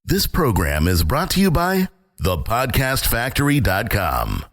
This program is brought to you by thepodcastfactory.com.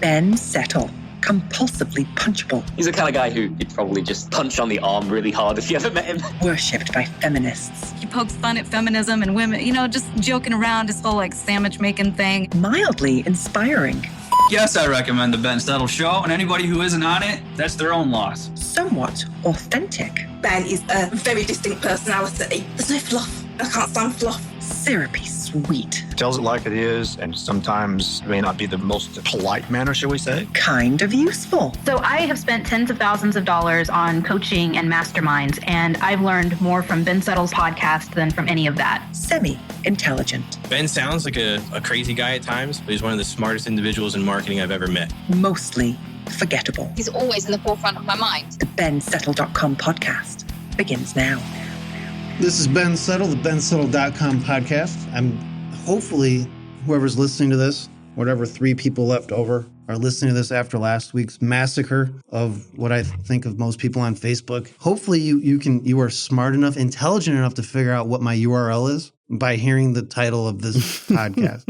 Ben Settle, compulsively punchable. He's the kind of guy who you'd probably just punch on the arm really hard if you ever met him. Worshipped by feminists. He pokes fun at feminism and women, just joking around, his whole sandwich making thing. Mildly inspiring. Yes, I recommend the Ben Settle Show, and anybody who isn't on it, that's their own loss. Somewhat authentic. Ben is a very distinct personality. There's no fluff. I can't stand fluff. Syrupy sweet. Tells it like it is, and sometimes may not be the most polite manner, shall we say. Kind of useful. So I have spent tens of thousands of dollars on coaching and masterminds, and I've learned more from Ben Settle's podcast than from any of that. Semi-intelligent. Ben sounds like a crazy guy at times, but he's one of the smartest individuals in marketing I've ever met. Mostly forgettable. He's always in the forefront of my mind. The BenSettle.com podcast begins now. This is Ben Settle, the BenSettle.com podcast. Hopefully, whoever's listening to this, whatever 3 people left over, are listening to this after last week's massacre of what I think of most people on Facebook. Hopefully, you are smart enough, intelligent enough to figure out what my URL is by hearing the title of this podcast.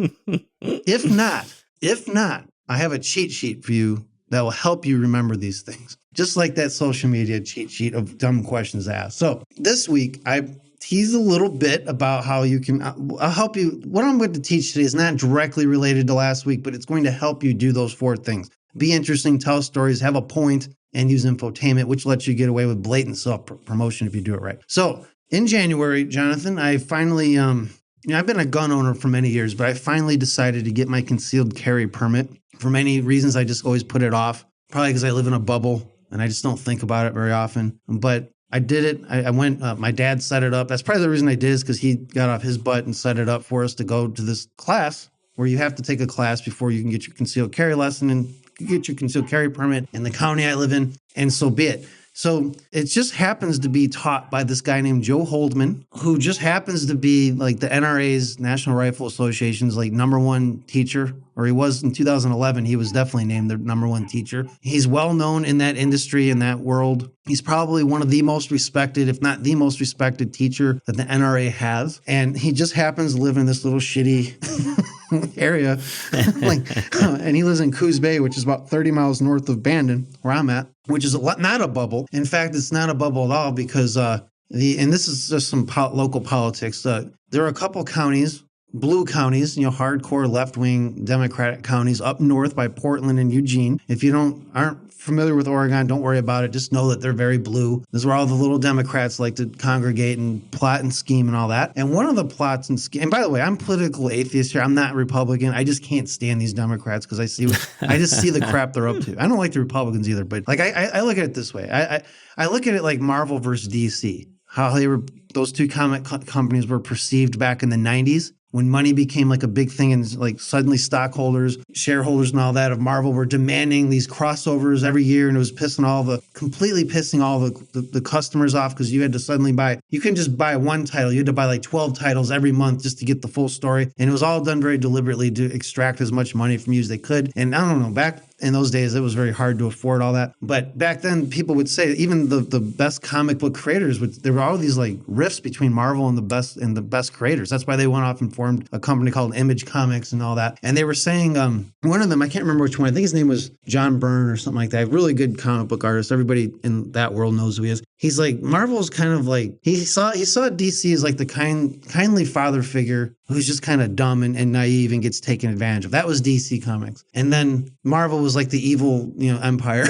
If not, I have a cheat sheet for you that will help you remember these things. Just like that social media cheat sheet of dumb questions asked. So this week, I tease a little bit about how you can, I'll help you. What I'm going to teach today is not directly related to last week, but it's going to help you do those 4 things. Be interesting, tell stories, have a point, and use infotainment, which lets you get away with blatant self-promotion if you do it right. So in January, Jonathan, I finally, I've been a gun owner for many years, but I finally decided to get my concealed carry permit. For many reasons, I just always put it off, probably because I live in a bubble and I just don't think about it very often. But I did it. I went, my dad set it up. That's probably the reason I did is because he got off his butt and set it up for us to go to this class where you have to take a class before you can get your concealed carry lesson and get your concealed carry permit in the county I live in, and so be it. So it just happens to be taught by this guy named Joe Holdman, who just happens to be like the NRA's, National Rifle Association's #1 teacher, or he was in 2011. He was definitely named the #1 teacher. He's well known in that industry, in that world. He's probably one of the most respected, if not the most respected teacher that the NRA has. And he just happens to live in this little shitty area. And he lives in Coos Bay, which is about 30 miles north of Bandon, where I'm at, which is not a bubble. In fact, it's not a bubble at all because and this is just some local politics. There are a couple counties, blue counties, hardcore left-wing Democratic counties up north by Portland and Eugene. If you aren't familiar with Oregon, don't worry about it. Just know that they're very blue. This is where all the little Democrats like to congregate and plot and scheme and all that. And one of the plots and scheme, and by the way, I'm political atheist here. I'm not Republican. I just can't stand these Democrats because I just see the crap they're up to. I don't like the Republicans either, but I look at it this way. I look at it like Marvel versus DC. How those 2 comic companies were perceived back in the 90s. When money became like a big thing and like suddenly stockholders, shareholders and all that of Marvel were demanding these crossovers every year, and it was completely pissing all the customers off because you had to suddenly you couldn't just buy one title. You had to buy like 12 titles every month just to get the full story. And it was all done very deliberately to extract as much money from you as they could. And I don't know, back in those days, it was very hard to afford all that. But back then, people would say even the best comic book creators there were all these like rifts between Marvel and the best creators. That's why they went off and formed a company called Image Comics and all that. And they were saying one of them, I can't remember which one. I think his name was John Byrne or something like that. Really good comic book artist. Everybody in that world knows who he is. He's like, Marvel's kind of like, he saw DC as like the kindly father figure who's just kind of dumb and naive and gets taken advantage of. That was DC Comics. And then Marvel was like the evil, empire.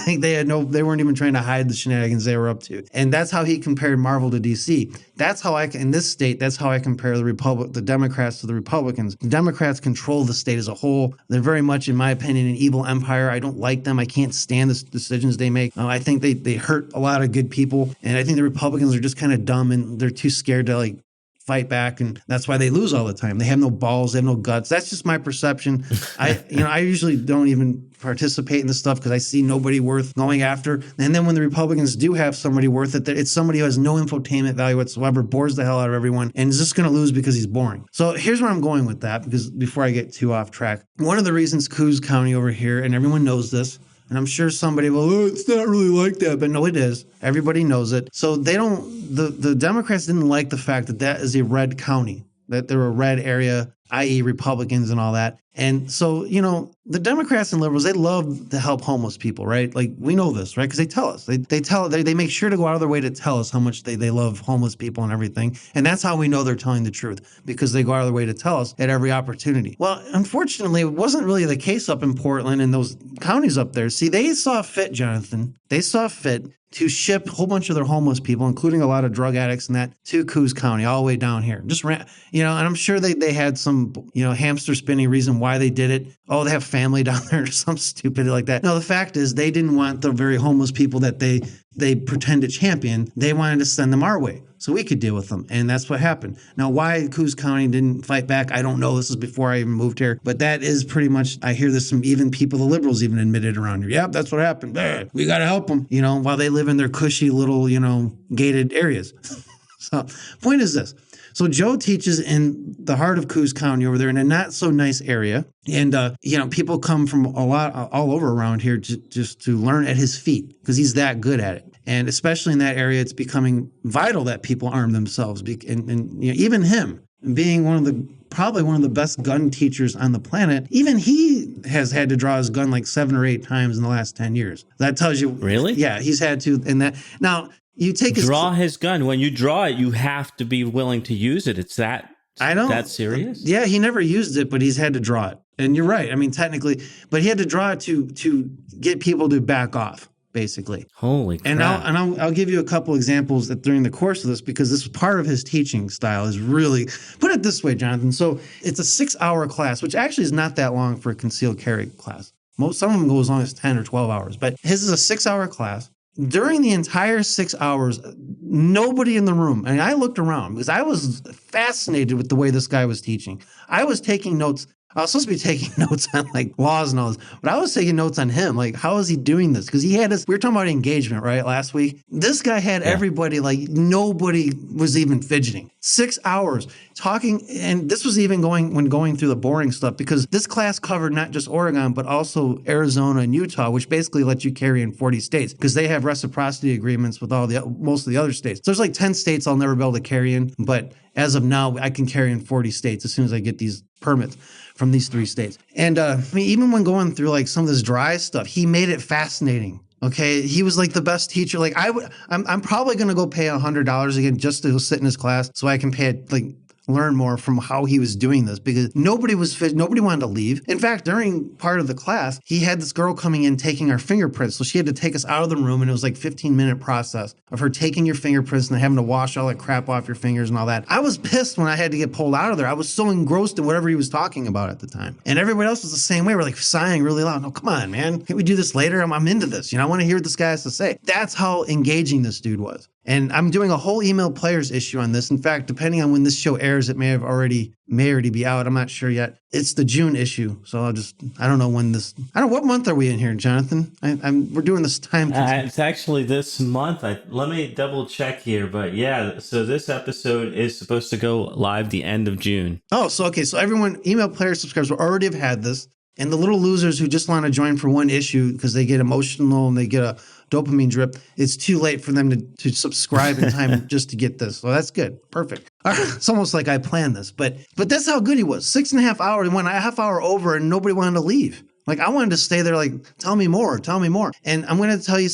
Like they weren't even trying to hide the shenanigans they were up to. And that's how he compared Marvel to DC. That's how in this state, that's how I compare the Democrats to the Republicans. The Democrats control the state as a whole. They're very much, in my opinion, an evil empire. I don't like them. I can't stand the decisions they make. I think they hurt a lot of good people. And I think the Republicans are just kind of dumb and they're too scared to like fight back, and that's why they lose all the time. They have no balls, they have no guts. That's just my perception. I usually don't even participate in this stuff because I see nobody worth going after. And then when the Republicans do have somebody worth it, it's somebody who has no infotainment value whatsoever, bores the hell out of everyone, and is just going to lose because he's boring. So here's where I'm going with that, because before I get too off track, one of the reasons Coos County over here, and everyone knows this, And I'm sure somebody will, oh, it's not really like that. But no, it is. Everybody knows it. So the Democrats didn't like the fact that that is a red county, that they're a red area, i.e. Republicans and all that. And so, the Democrats and liberals, they love to help homeless people, right? Like, we know this, right? Because they tell us. They make sure to go out of their way to tell us how much they love homeless people and everything. And that's how we know they're telling the truth, because they go out of their way to tell us at every opportunity. Well, unfortunately, it wasn't really the case up in Portland and those counties up there. See, they saw fit, Jonathan. They saw fit to ship a whole bunch of their homeless people, including a lot of drug addicts and that, to Coos County, all the way down here. Just ran, and I'm sure they had some, hamster spinning reason why they did it. Oh, they have family down there or something stupid like that. No, the fact is they didn't want the very homeless people that they pretend to champion. They wanted to send them our way so we could deal with them. And that's what happened. Now, why Coos County didn't fight back, I don't know. This is before I even moved here. But that is pretty much, I hear this from even people, the liberals even admitted around here. Yep, that's what happened. We got to help them, while they live in their cushy little, gated areas. So point is this. So Joe teaches in the heart of Coos County over there in a not so nice area. And, people come from all over around here just to learn at his feet because he's that good at it. And especially in that area, it's becoming vital that people arm themselves. And even him being probably one of the best gun teachers on the planet, even he has had to draw his gun like 7 or 8 times in the last 10 years. That tells you. Really? Yeah, he's had to. And that now. You take his gun. When you draw it, you have to be willing to use it. It's that. I know. That serious? Yeah, he never used it, but he's had to draw it. And you're right. I mean, technically, but he had to draw it to get people to back off, basically. Holy crap! And I'll give you a couple examples that during the course of this, because this is part of his teaching style. Is really, put it this way, Jonathan. So it's a 6-hour class, which actually is not that long for a concealed carry class. Some of them go as long as 10 or 12 hours, but his is a 6-hour class. During the entire 6 hours, nobody in the room, and I looked around because I was fascinated with the way this guy was teaching. I was taking notes. I was supposed to be taking notes on like laws and all this, but I was taking notes on him. Like, how is he doing this? Because he had we were talking about engagement, right? Last week. This guy had everybody, like nobody was even fidgeting. 6 hours talking. And this was even going through the boring stuff, because this class covered not just Oregon, but also Arizona and Utah, which basically let you carry in 40 states because they have reciprocity agreements with most of the other states. So there's like 10 states I'll never be able to carry in, but as of now, I can carry in 40 states as soon as I get these permits from these 3 states. And even when going through like some of this dry stuff, he made it fascinating. Okay, he was like the best teacher. Like I'm probably gonna go pay $100 again just to sit in his class so I can learn more from how he was doing this, because nobody wanted to leave. In fact, during part of the class, he had this girl coming in taking our fingerprints. So she had to take us out of the room, and it was like 15-minute process of her taking your fingerprints and having to wash all that crap off your fingers and all that. I was pissed when I had to get pulled out of there. I was so engrossed in whatever he was talking about at the time. And everybody else was the same way. We're like sighing really loud. No, come on, man. Can't we do this later? I'm into this. I want to hear what this guy has to say. That's how engaging this dude was. And I'm doing a whole email players issue on this. In fact, depending on when this show airs, it may already be out. I'm not sure yet. It's the June issue. So I don't know what month are we in here, Jonathan? We're doing this time. It's actually this month. Let me double check here. But yeah, so this episode is supposed to go live the end of June. Oh, so everyone, email player subscribers will already have had this. And the little losers who just want to join for one issue because they get emotional and they get a dopamine drip, it's too late for them to subscribe in time just to get this. So that's good. Perfect. It's almost like I planned this, but that's how good he was. 6.5 hours. He went a half hour over and nobody wanted to leave. Like, I wanted to stay there, like, tell me more. And I'm going to tell you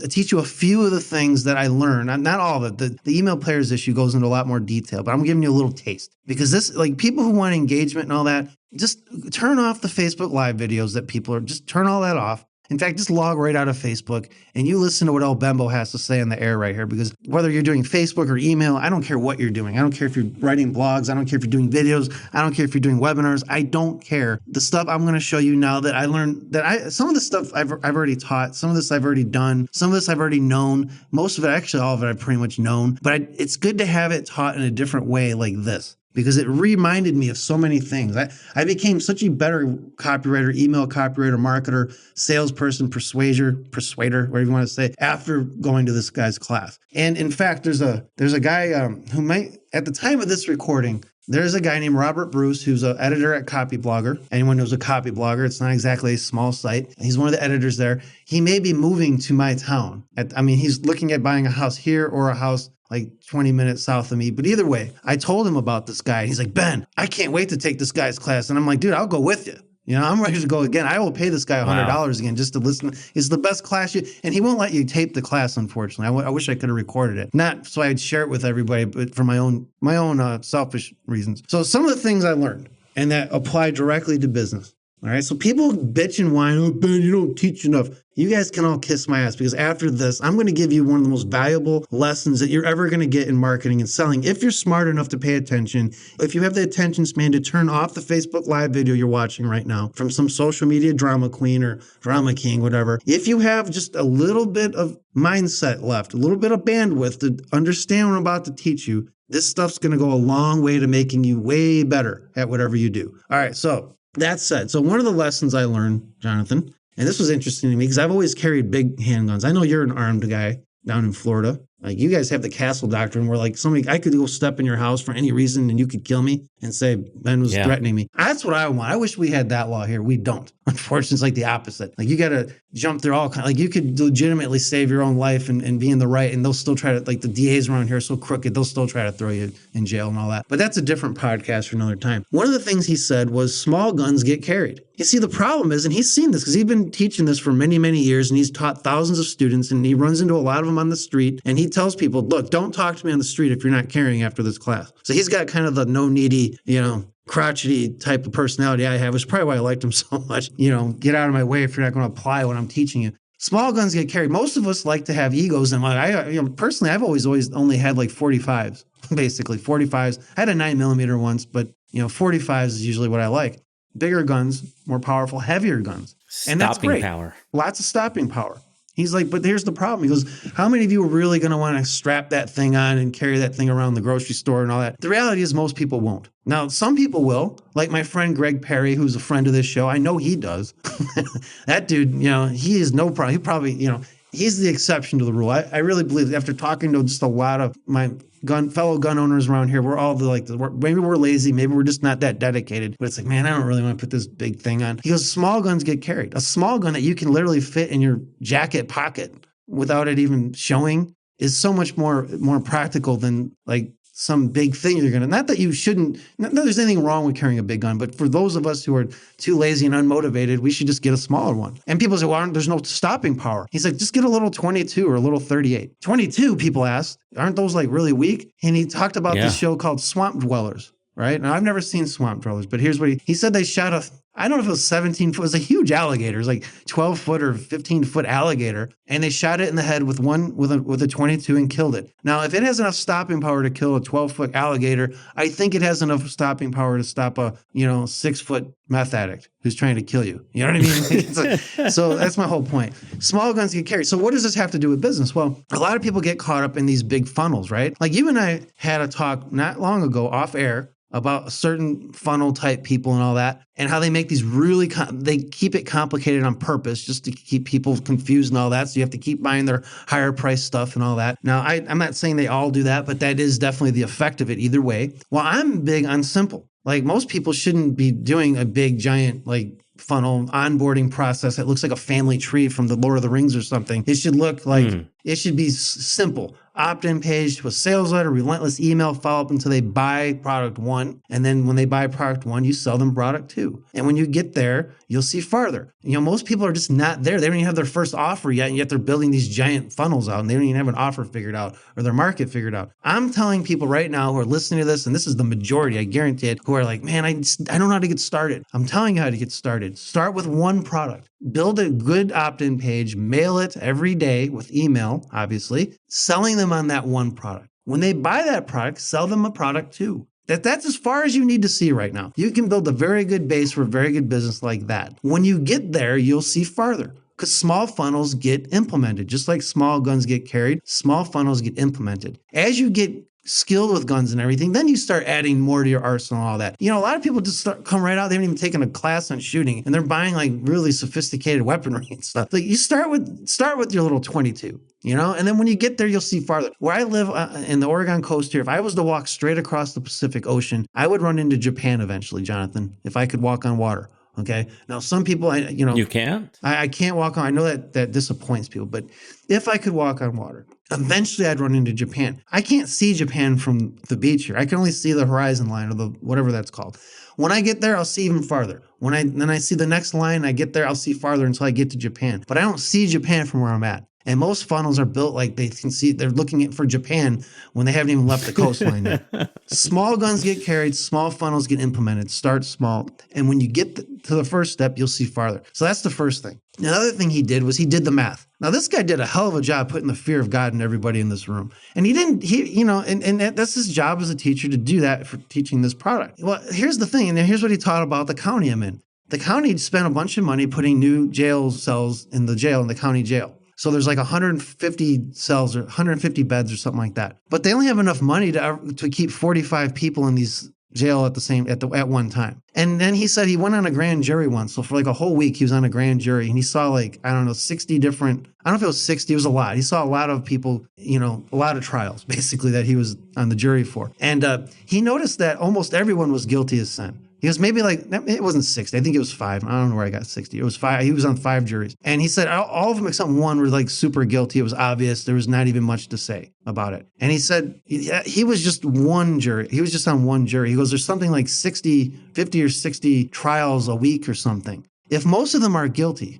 teach you a few of the things that I learned. Not all of it. The email players issue goes into a lot more detail, but I'm giving you a little taste. Because this, like, people who want engagement and all that, just turn off the Facebook Live videos that people just turn all that off. In fact, just log right out of Facebook and you listen to what El Bembo has to say on the air right here, because whether you're doing Facebook or email, I don't care what you're doing. I don't care if you're writing blogs. I don't care if you're doing videos. I don't care if you're doing webinars. I don't care. The stuff I'm going to show you now that I learned some of the stuff I've already taught, some of this I've already done, some of this I've already known, most of it, actually all of it I've pretty much known, but it's good to have it taught in a different way like this, because it reminded me of so many things. I became such a better copywriter, email copywriter, marketer, salesperson, persuader, whatever you want to say, after going to this guy's class. And in fact, there's a guy who might, at the time of this recording, There's a guy named Robert Bruce who's an editor at Copy Blogger. Anyone knows a Copy Blogger, it's not exactly a small site. He's one of the editors there. He may be moving to my town. He's looking at buying a house here or a house like 20 minutes south of me. But either way, I told him about this guy. He's like, Ben, I can't wait to take this guy's class. And I'm like, dude, I'll go with you. I'm ready to go again. I will pay this guy $100 again just to listen. It's the best class and he won't let you tape the class, unfortunately. I wish I could have recorded it. Not so I'd share it with everybody, but for my own selfish reasons. So some of the things I learned and that apply directly to business. All right. So people bitch and whine, oh, Ben, you don't teach enough. You guys can all kiss my ass because after this, I'm going to give you one of the most valuable lessons that you're ever going to get in marketing and selling. If you're smart enough to pay attention, if you have the attention span to turn off the Facebook Live video you're watching right now from some social media drama queen or drama king, whatever, if you have just a little bit of mindset left, a little bit of bandwidth to understand what I'm about to teach you, this stuff's going to go a long way to making you way better at whatever you do. All right. So that said, so one of the lessons I learned, Jonathan, and this was interesting to me because I've always carried big handguns. I know you're an armed guy down in Florida. Like you guys have the castle doctrine where like I could go step in your house for any reason and you could kill me and say Ben was threatening me. That's what I want. I wish we had that law here. We don't. Unfortunately, it's like the opposite. Like you got to jump through all kinds. Like you could legitimately save your own life and be in the right, and they'll still try to, like the DAs around here are so crooked, they'll still try to throw you in jail and all that. But that's a different podcast for another time. One of the things he said was small guns get carried. You see, the problem is, and he's seen this because he's been teaching this for many, many years, and he's taught thousands of students, and he runs into a lot of them on the street, and he tells people, look, don't talk to me on the street if you're not carrying after this class. So he's got kind of the no needy, crotchety type of personality I have, which is probably why I liked him so much. Get out of my way if you're not going to apply what I'm teaching you. Small guns get carried. Most of us like to have egos, and personally, I've always only had like 45s, basically 45s. I had a 9mm once, but 45s is usually what I like. Bigger guns, more powerful, heavier guns. And that's great. Power. Lots of stopping power. He's like, but here's the problem. He goes, how many of you are really going to want to strap that thing on and carry that thing around the grocery store and all that? The reality is most people won't. Now, some people will, like my friend Greg Perry, who's a friend of this show. I know he does. That dude, he is no problem. He probably, he's the exception to the rule. I really believe after talking to just a lot of my fellow gun owners around here, we're all maybe we're lazy, maybe we're just not that dedicated, but it's like, man, I don't really want to put this big thing on. He goes, small guns get carried. A small gun that you can literally fit in your jacket pocket without it even showing is so much more practical than like some big thing you're going to, not that you shouldn't, not that there's anything wrong with carrying a big gun, but for those of us who are too lazy and unmotivated, we should just get a smaller one. And people say, well, there's no stopping power. He's like, just get a little 22 or a little 38. 22, people asked, aren't those like really weak? And he talked about this show called Swamp Dwellers, right? Now, I've never seen Swamp Dwellers, but here's what he said. They shot I don't know if it was 17 foot, it was a huge alligator. It was like 12 foot or 15 foot alligator. And they shot it in the head with a 22 and killed it. Now, if it has enough stopping power to kill a 12 foot alligator, I think it has enough stopping power to stop a, 6 foot meth addict who's trying to kill you. You know what I mean? So that's my whole point. Small guns get carried. So what does this have to do with business? Well, a lot of people get caught up in these big funnels, right? Like you and I had a talk not long ago off air about certain funnel type people and all that, and how they make these they keep it complicated on purpose just to keep people confused and all that. So you have to keep buying their higher price stuff and all that. Now, I'm not saying they all do that, but that is definitely the effect of it either way. Well, I'm big on simple. Like most people shouldn't be doing a big giant funnel onboarding process that looks like a family tree from the Lord of the Rings or something. It should look like it should be simple. Opt-in page to a sales letter, relentless email follow-up until they buy product 1. And then when they buy product 1, you sell them product 2. And when you get there, you'll see farther. Most people are just not there. They don't even have their first offer yet, and yet they're building these giant funnels out, and they don't even have an offer figured out or their market figured out. I'm telling people right now who are listening to this, and this is the majority, I guarantee it, who are like, man, I don't know how to get started. I'm telling you how to get started. Start with one product. Build a good opt-in page, mail it every day with email, obviously, selling them on that one product. When they buy that product, sell them a product 2. That's as far as you need to see right now. You can build a very good base for a very good business like that. When you get there, you'll see farther. Because small funnels get implemented. Just like small guns get carried, small funnels get implemented. As you get skilled with guns and everything, then you start adding more to your arsenal and all that. A lot of people just come right out. They haven't even taken a class on shooting, and they're buying like really sophisticated weaponry and stuff. Like you start with your little 22. And then when you get there, you'll see farther. Where I live in the Oregon coast here, if I was to walk straight across the Pacific Ocean, I would run into Japan eventually, Jonathan, if I could walk on water. Okay. Now, some people, you can't. I can't walk on. I know that disappoints people, but if I could walk on water, eventually I'd run into Japan. I can't see Japan from the beach here. I can only see the horizon line or the whatever that's called. When I get there, I'll see even farther. Then I see the next line, I get there, I'll see farther until I get to Japan. But I don't see Japan from where I'm at. And most funnels are built like they can see, they're looking for Japan when they haven't even left the coastline yet. Small guns get carried, small funnels get implemented. Start small. And when you get to the first step, you'll see farther. So that's the first thing. Another thing he did was he did the math. Now, this guy did a hell of a job putting the fear of God in everybody in this room. And and that's his job as a teacher to do that for teaching this product. Well, here's the thing. And here's what he taught about the county I'm in. The county spent a bunch of money putting new jail cells in the county jail. So there's like 150 cells or 150 beds or something like that. But they only have enough money to keep 45 people in these jail at one time. And then he said he went on a grand jury once. So for like a whole week, he was on a grand jury and he saw 60 different, I don't know if it was 60, it was a lot. He saw a lot of people, a lot of trials basically that he was on the jury for. And he noticed that almost everyone was guilty as sin. He was maybe it wasn't 60. I think it was 5. I don't know where I got 60. It was 5. He was on 5 juries. And he said all of them except one were like super guilty. It was obvious. There was not even much to say about it. And he said he was just one jury. He was just on one jury. He goes, there's something like 50 or 60 trials a week or something. If most of them are guilty,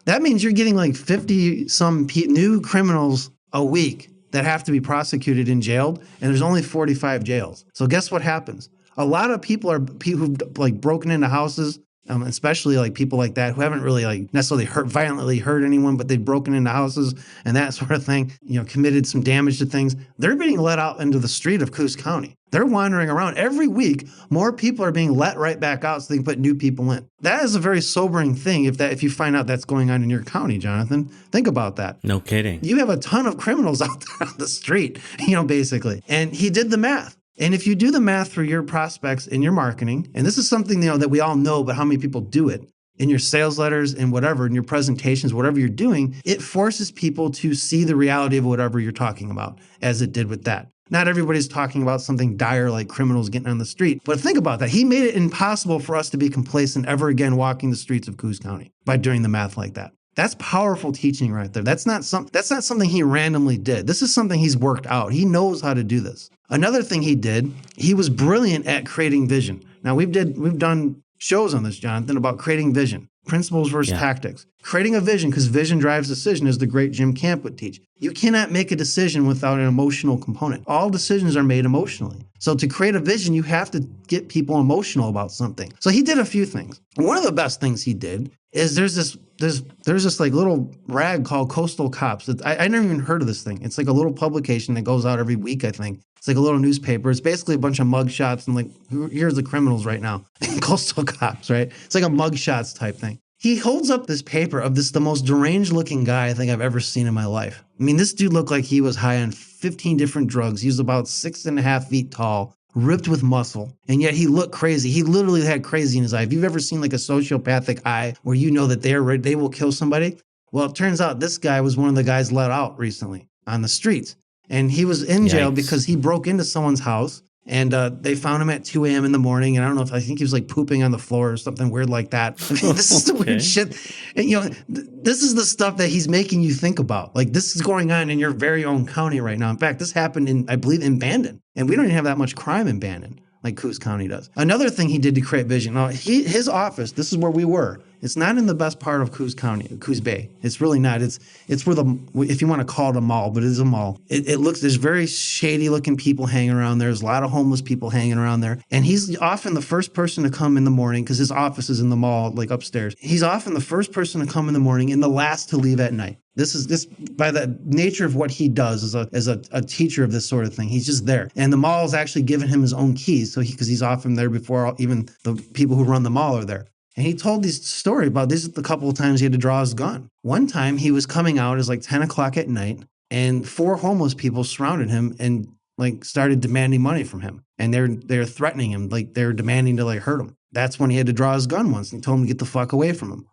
that means you're getting like 50 some new criminals a week that have to be prosecuted and jailed. And there's only 45 jails. So guess what happens? A lot of people who've like broken into houses, especially like people like that who haven't really like necessarily violently hurt anyone, but they've broken into houses and that sort of thing, committed some damage to things. They're being let out into the street of Coos County. They're wandering around. Every week, more people are being let right back out so they can put new people in. That is a very sobering thing if you find out that's going on in your county, Jonathan. Think about that. No kidding. You have a ton of criminals out there on the street, basically. And he did the math. And if you do the math for your prospects in your marketing, and this is something that we all know, but how many people do it in your sales letters and whatever, in your presentations, whatever you're doing, it forces people to see the reality of whatever you're talking about, as it did with that. Not everybody's talking about something dire like criminals getting on the street. But think about that. He made it impossible for us to be complacent ever again walking the streets of Coos County by doing the math like that. That's powerful teaching right there. That's not something he randomly did. This is something he's worked out. He knows how to do this. Another thing he did, he was brilliant at creating vision. Now we've done shows on this, Jonathan, about creating vision, principles versus tactics. Creating a vision, because vision drives decision, as the great Jim Camp would teach. You cannot make a decision without an emotional component. All decisions are made emotionally. So to create a vision, you have to get people emotional about something. So he did a few things. One of the best things he did is there's this like little rag called Coastal Cops. I never even heard of this thing. It's like a little publication that goes out every week, I think. It's like a little newspaper. It's basically a bunch of mugshots and like, here's the criminals right now. Coastal Cops, right? It's like a mugshots type thing. He holds up this paper of the most deranged looking guy I think I've ever seen in my life. I mean, this dude looked like he was high on 15 different drugs. He was about 6.5 feet tall, ripped with muscle, and yet he looked crazy. He literally had crazy in his eye. If you've ever seen like a sociopathic eye where you know that they will kill somebody, well, it turns out this guy was one of the guys let out recently on the streets. And he was in jail because he broke into someone's house and they found him at 2 a.m. in the morning. And I think he was like pooping on the floor or something weird like that. This is the weird shit. And, this is the stuff that he's making you think about. Like this is going on in your very own county right now. In fact, this happened I believe, in Bandon. And we don't even have that much crime in Bandon like Coos County does. Another thing he did to create vision. Now, his office, this is where we were. It's not in the best part of Coos County, Coos Bay. It's really not. It's where if you want to call it a mall, but it is a mall. There's very shady looking people hanging around there. There's a lot of homeless people hanging around there. And he's often the first person to come in the morning because his office is in the mall, like upstairs. He's often the first person to come in the morning and the last to leave at night. This by the nature of what he does as a teacher of this sort of thing. He's just there. And the mall has actually given him his own keys. So because he's often there before even the people who run the mall are there. And he told this story about this the couple of times he had to draw his gun. One time he was coming out, it was like 10 o'clock at night, and 4 homeless people surrounded him and like started demanding money from him, and they're threatening him, like they're demanding to like hurt him. That's when he had to draw his gun once and he told him to get the fuck away from him.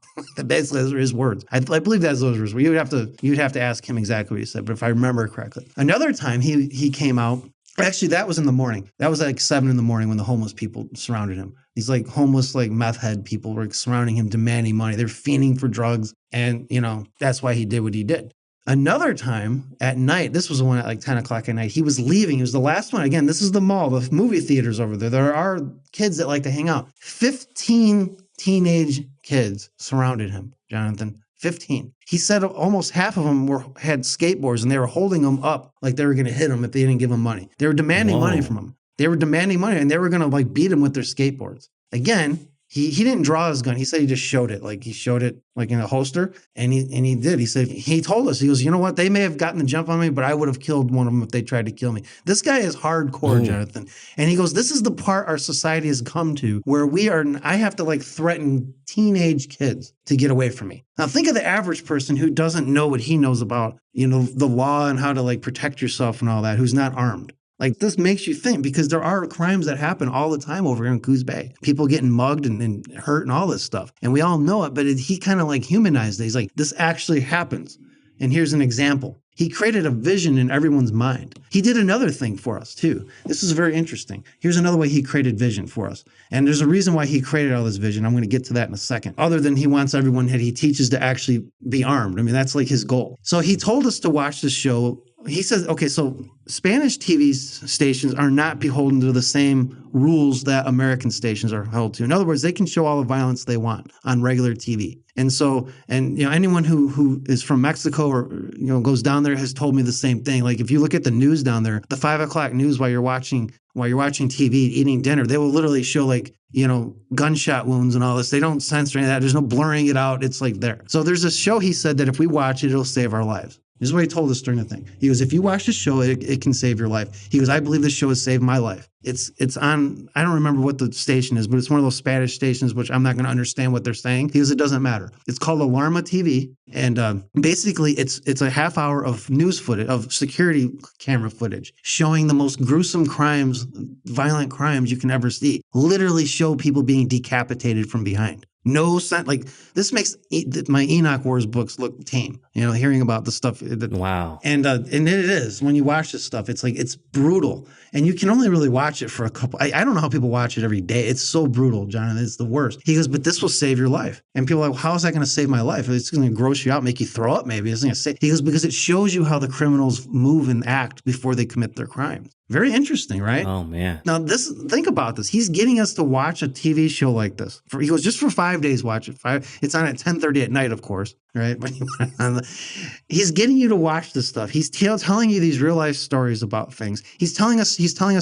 Basically, those are his words. I believe that's those words. You'd have to ask him exactly what he said, but if I remember correctly. Another time he came out. Actually, that was in the morning. That was like 7 a.m. when the homeless people surrounded him. These like homeless, like meth head people were surrounding him, demanding money. They're fiending for drugs. And, that's why he did what he did. Another time at night, this was the one at like 10 o'clock at night, he was leaving. It was the last one. Again, this is the mall, the movie theaters over there. There are kids that like to hang out. 15 teenage kids surrounded him, Jonathan. 15. He said almost half of them had skateboards and they were holding them up like they were going to hit him if they didn't give him money. They were demanding money from him. They were demanding money and they were going to like beat him with their skateboards. Again, he didn't draw his gun. He said he just showed it. Like he showed it like in a holster and he did. He said, he told us, he goes, you know what? They may have gotten the jump on me, but I would have killed one of them if they tried to kill me. This guy is hardcore, Jonathan. And he goes, this is the part our society has come to where I have to like threaten teenage kids to get away from me. Now think of the average person who doesn't know what he knows about, the law and how to like protect yourself and all that, who's not armed. Like this makes you think because there are crimes that happen all the time over here in Coos Bay. People getting mugged and hurt and all this stuff. And we all know it, but he kind of like humanized it. He's like, this actually happens. And here's an example. He created a vision in everyone's mind. He did another thing for us too. This is very interesting. Here's another way he created vision for us. And there's a reason why he created all this vision. I'm going to get to that in a second. Other than he wants everyone that he teaches to actually be armed. I mean, that's like his goal. So he told us to watch this show. He says, okay, so Spanish TV stations are not beholden to the same rules that American stations are held to. In other words, they can show all the violence they want on regular TV. And so, anyone who is from Mexico or, goes down there has told me the same thing. Like if you look at the news down there, the 5 o'clock news while you're watching TV, eating dinner, they will literally show like, gunshot wounds and all this. They don't censor any of that. There's no blurring it out. It's like there. So there's a show he said that if we watch it, it'll save our lives. This is what he told us during the thing. He goes, if you watch this show, it can save your life. He goes, I believe this show has saved my life. It's on, I don't remember what the station is, but it's one of those Spanish stations, which I'm not going to understand what they're saying. He goes, it doesn't matter. It's called Alarma TV. And basically, it's a half hour of news footage, of security camera footage, showing the most gruesome crimes, violent crimes you can ever see. Literally show people being decapitated from behind. No sense. Like this makes my Enoch Wars books look tame. Hearing about the stuff. Wow. And it is when you watch this stuff. It's like it's brutal, and you can only really watch it for a couple. I don't know how people watch it every day. It's so brutal, Jonathan. It's the worst. He goes, but this will save your life. And people are like, how is that going to save my life? It's going to gross you out, make you throw up. Maybe it's going to save. He goes, because it shows you how the criminals move and act before they commit their crimes. Very interesting, right? Oh, man. Now, think about this. He's getting us to watch a TV show like this. He goes, just for 5 days, watch it. It's on at 10:30 at night, of course, right? He's getting you to watch this stuff. He's telling you these real life stories about things. He's telling us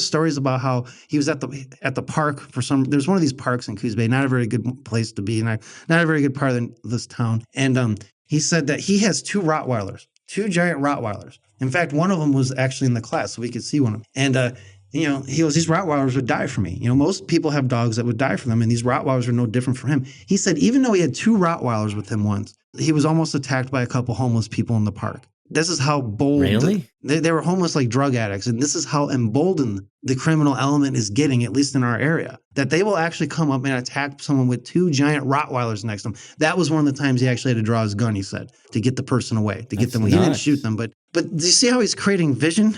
stories about how he was at the park there's one of these parks in Coos Bay, not a very good place to be, not a very good part of this town. And he said that he has 2 Rottweilers, 2 giant Rottweilers. In fact, one of them was actually in the class, so we could see one of them. And, he goes, these Rottweilers would die for me. Most people have dogs that would die for them, and these Rottweilers are no different for him. He said even though he had 2 Rottweilers with him once, he was almost attacked by a couple homeless people in the park. This is how bold. Really? They were homeless like drug addicts. And this is how emboldened the criminal element is getting, at least in our area, that they will actually come up and attack someone with 2 giant Rottweilers next to them. That was one of the times he actually had to draw his gun, he said, to get the person away, to get them. He didn't shoot them, but do you see how he's creating vision?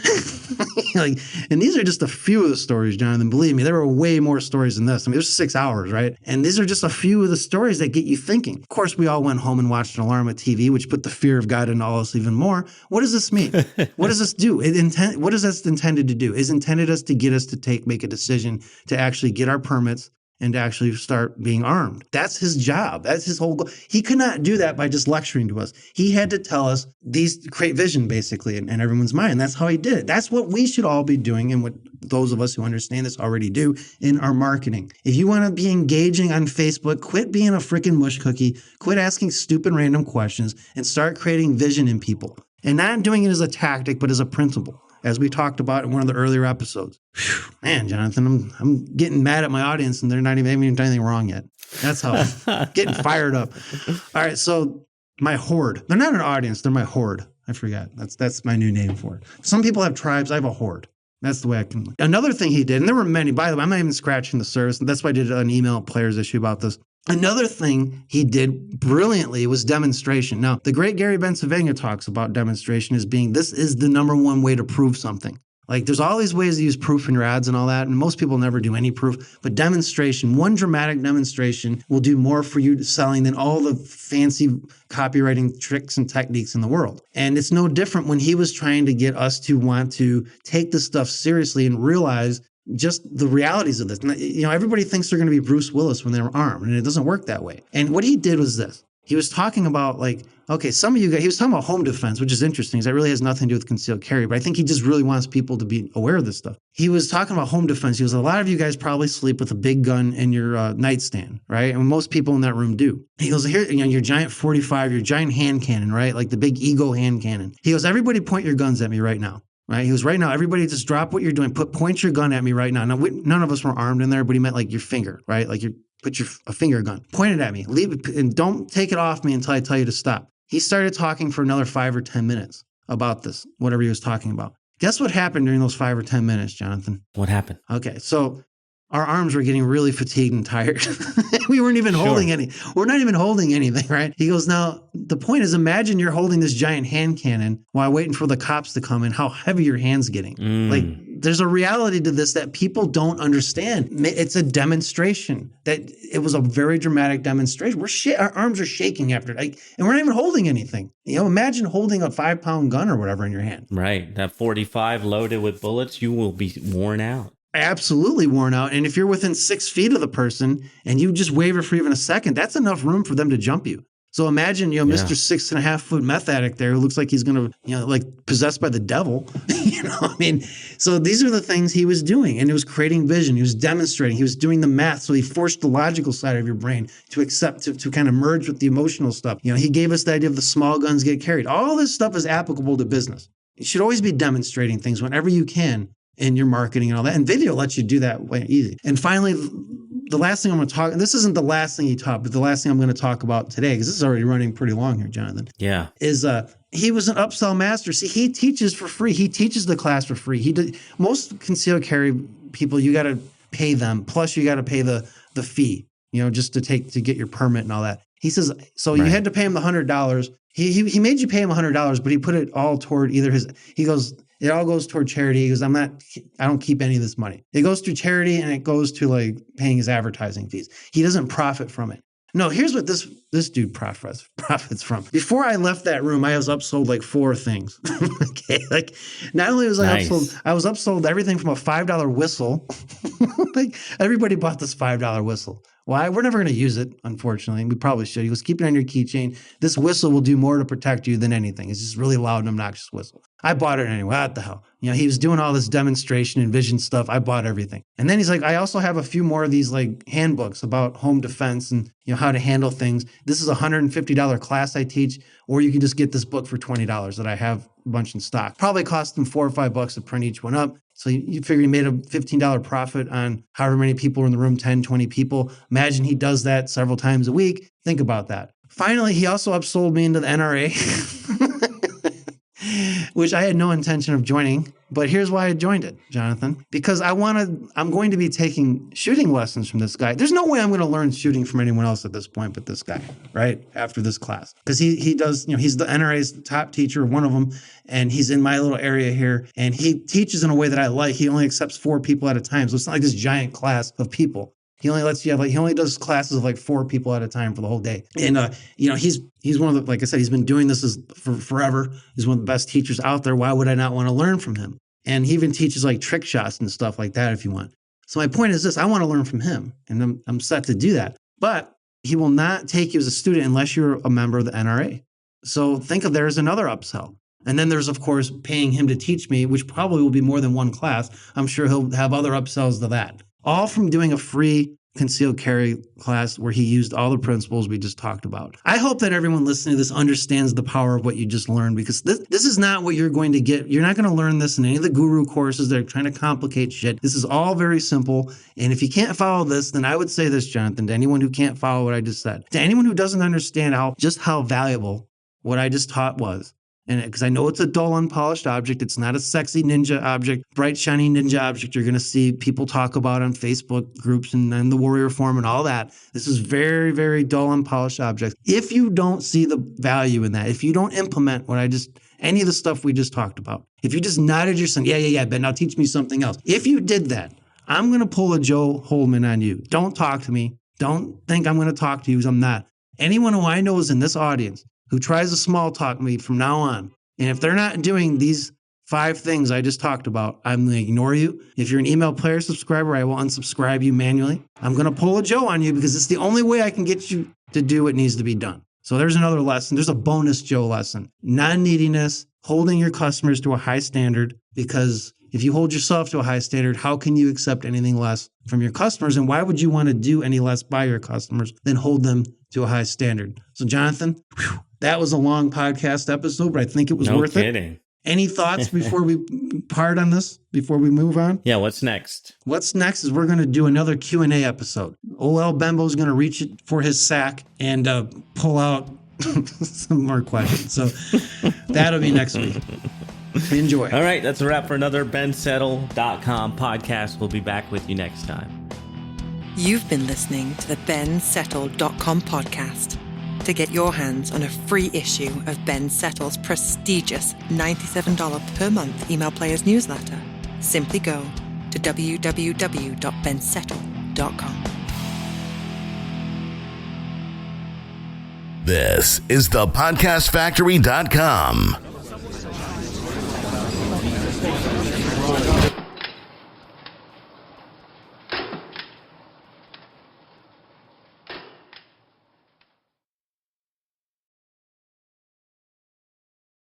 And these are just a few of the stories, Jonathan. Believe me, there are way more stories than this. I mean, there's 6 hours, right? And these are just a few of the stories that get you thinking. Of course, we all went home and watched an Alarma TV, which put the fear of God into all us even more. What does this mean? What does this do? What is this intended to do? It's intended us to get us to make a decision to actually get our permits and to actually start being armed. That's his job. That's his whole goal. He could not do that by just lecturing to us. He had to tell us create vision, basically, in everyone's mind. That's how he did it. That's what we should all be doing, and what those of us who understand this already do in our marketing. If you want to be engaging on Facebook, quit being a freaking mush cookie, quit asking stupid random questions, and start creating vision in people. And not doing it as a tactic, but as a principle, as we talked about in one of the earlier episodes. Whew, man, Jonathan, I'm getting mad at my audience, and they're not even doing anything wrong yet. That's how I'm getting fired up. All right, so my horde. They're not an audience. They're my horde. I forgot. That's my new name for it. Some people have tribes. I have a horde. That's the way I can. Another thing he did, and there were many, by the way, I'm not even scratching the surface. That's why I did an email players issue about this. Another thing he did brilliantly was demonstration. Now, the great Gary Bencivenga talks about demonstration as being, this is the number one way to prove something. Like, there's all these ways to use proof in your ads and all that, and most people never do any proof. But demonstration, one dramatic demonstration will do more for you selling than all the fancy copywriting tricks and techniques in the world. And it's no different when he was trying to get us to want to take this stuff seriously and realize just the realities of this. You know, everybody thinks they're going to be Bruce Willis when they're armed, and it doesn't work that way. And what he did was this. He was talking about, like, okay, some of you guys, he was talking about home defense, which is interesting because that really has nothing to do with concealed carry, but I think he just really wants people to be aware of this stuff. He was talking about home defense. He goes, a lot of you guys probably sleep with a big gun in your nightstand, right? And most people in that room do. He goes, here, you know, your giant 45, your giant hand cannon, right? Like the big Ego hand cannon. He goes, everybody point your guns at me right now. Right? He goes, right now, everybody just drop what you're doing. Point your gun at me right now. Now, none of us were armed in there, but he meant like your finger, right? Like put a finger gun. Point it at me. Leave it, and don't take it off me until I tell you to stop. He started talking for another 5 or 10 minutes about this, whatever he was talking about. Guess what happened during those 5 or 10 minutes, Jonathan? What happened? Okay, so our arms were getting really fatigued and tired. We weren't even holding any. We're not even holding anything, right? He goes, now, the point is, imagine you're holding this giant hand cannon while waiting for the cops to come in, how heavy your hand's getting. Like, there's a reality to this that people don't understand. It's a demonstration. That it was a very dramatic demonstration. Our arms are shaking after it, and we're not even holding anything. You know, imagine holding a 5-pound gun or whatever in your hand. Right. That 45 loaded with bullets, you will be worn out. Absolutely worn out. And if you're within 6 feet of the person and you just waver for even a second, that's enough room for them to jump you. So imagine, you know, Mr. 6.5 foot meth addict there who looks like he's going to, you know, like possessed by the devil. You know, I mean, so these are the things he was doing, and it was creating vision. He was demonstrating. He was doing the math. So he forced the logical side of your brain to accept, to kind of merge with the emotional stuff. You know, he gave us the idea of the small guns get carried. All this stuff is applicable to business. You should always be demonstrating things whenever you can in your marketing and all that. And video lets you do that way easy. And finally, the last thing I'm going to talk, and this isn't the last thing he taught, but the last thing I'm going to talk about today, because this is already running pretty long here, Jonathan. Yeah. Is he was an upsell master. See, he teaches for free. He teaches the class for free. Most concealed carry people, you got to pay them. Plus you got to pay the fee, you know, just to get your permit and all that. He says, so you had to pay him the $100. He made you pay him $100, but he put it all toward he goes, it all goes toward charity. He goes, I don't keep any of this money. It goes to charity, and it goes to like paying his advertising fees. He doesn't profit from it. No, here's what this dude profits from. Before I left that room, I was upsold like 4 things. Okay, like not only was I upsold, I was upsold everything from a $5 whistle. Like everybody bought this $5 whistle. Why? We're never going to use it, unfortunately. We probably should. He goes, keep it on your keychain. This whistle will do more to protect you than anything. It's just really loud and obnoxious whistle. I bought it anyway. What the hell? You know, he was doing all this demonstration and vision stuff. I bought everything. And then he's like, I also have a few more of these like handbooks about home defense and, you know, how to handle things. This is a $150 class I teach, or you can just get this book for $20 that I have a bunch in stock. Probably cost them $4 or $5 to print each one up. So you figure he made a $15 profit on however many people are in the room, 10, 20 people. Imagine he does that several times a week. Think about that. Finally, he also upsold me into the NRA, which I had no intention of joining. But here's why I joined it, Jonathan, because I'm going to be taking shooting lessons from this guy. There's no way I'm going to learn shooting from anyone else at this point but this guy, right? After this class. Because he does, you know, he's the NRA's top teacher, one of them, and he's in my little area here, and he teaches in a way that I like. He only accepts 4 people at a time. So it's not like this giant class of people. He only lets you have he only does classes of like 4 people at a time for the whole day. And, you know, he's one of the, like I said, he's been doing this for forever. He's one of the best teachers out there. Why would I not want to learn from him? And he even teaches like trick shots and stuff like that if you want. So my point is this, I want to learn from him, and I'm set to do that. But he will not take you as a student unless you're a member of the NRA. So think of there as another upsell. And then there's, of course, paying him to teach me, which probably will be more than one class. I'm sure he'll have other upsells to that. All from doing a free concealed carry class where he used all the principles we just talked about. I hope that everyone listening to this understands the power of what you just learned, because this is not what you're going to get. You're not going to learn this in any of the guru courses that are trying to complicate shit. This is all very simple. And if you can't follow this, then I would say this, Jonathan, to anyone who can't follow what I just said, to anyone who doesn't understand how valuable what I just taught was, And because I know it's a dull, unpolished object, it's not a sexy ninja object, bright, shiny ninja object you're going to see people talk about on Facebook groups and the Warrior Forum and all that. This is very, very dull, unpolished object. If you don't see the value in that, if you don't implement any of the stuff we just talked about, if you just nodded your son, yeah, Ben, now teach me something else. If you did that, I'm going to pull a Joe Holman on you. Don't talk to me. Don't think I'm going to talk to you, because I'm not. Anyone who I know is in this audience who tries to small talk me from now on, and if they're not doing these 5 things I just talked about, I'm going to ignore you. If you're an email player subscriber, I will unsubscribe you manually. I'm going to pull a Joe on you because it's the only way I can get you to do what needs to be done. So there's another lesson. There's a bonus Joe lesson. Non-neediness, holding your customers to a high standard, because if you hold yourself to a high standard, how can you accept anything less from your customers? And why would you want to do any less by your customers than hold them to a high standard? So Jonathan, that was a long podcast episode, but I think it was worth it. Any thoughts before we part on this, before we move on? Yeah, what's next? What's next is we're going to do another Q&A episode. OL Bembo's going to reach for his sack and pull out some more questions. So that'll be next week. Enjoy. All right, that's a wrap for another bensettle.com podcast. We'll be back with you next time. You've been listening to the bensettle.com podcast. To get your hands on a free issue of Ben Settle's prestigious $97 per month email player's newsletter, simply go to www.bensettle.com. This is the podcastfactory.com.